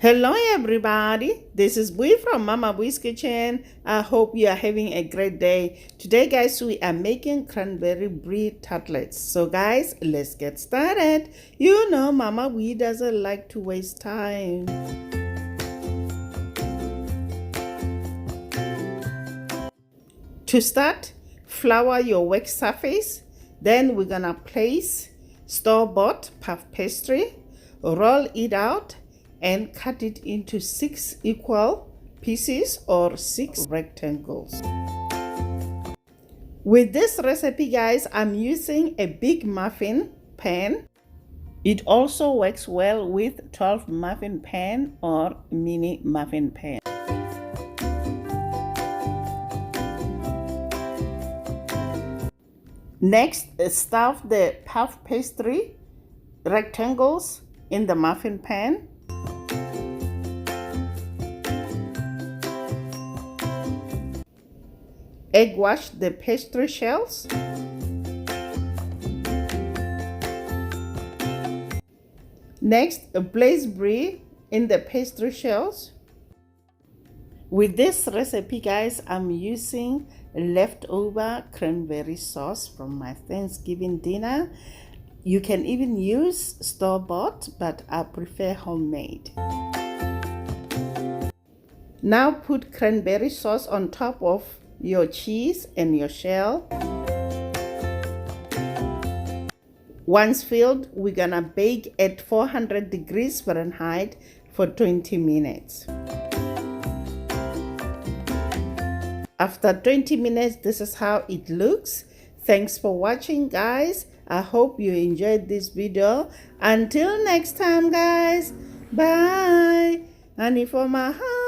Hello everybody, this is Bui from Mamaboiskitchen. I hope you are having a great day. Today guys, we are making cranberry brie tartlets. So guys, let's get started. You know Mama Bui doesn't like to waste time. To start, flour your work surface. Then we're gonna place store-bought puff pastry, roll it out, and cut it into 6 equal pieces or 6 rectangles. With this recipe guys, I'm using a big muffin pan. It also works well with 12 muffin pan or mini muffin pan. Next, stuff the puff pastry rectangles in the muffin pan. Egg wash the pastry shells. Next, place brie in the pastry shells. With this recipe guys, I'm using leftover cranberry sauce from my Thanksgiving dinner. You can even use store-bought, but I prefer homemade. Now put cranberry sauce on top of your cheese and your shell. Once filled, we're gonna bake at 400 degrees Fahrenheit for 20 minutes. After 20 minutes, this is how it looks. Thanks for watching guys. I hope you enjoyed this video. Until next time guys, bye. Honey for my heart.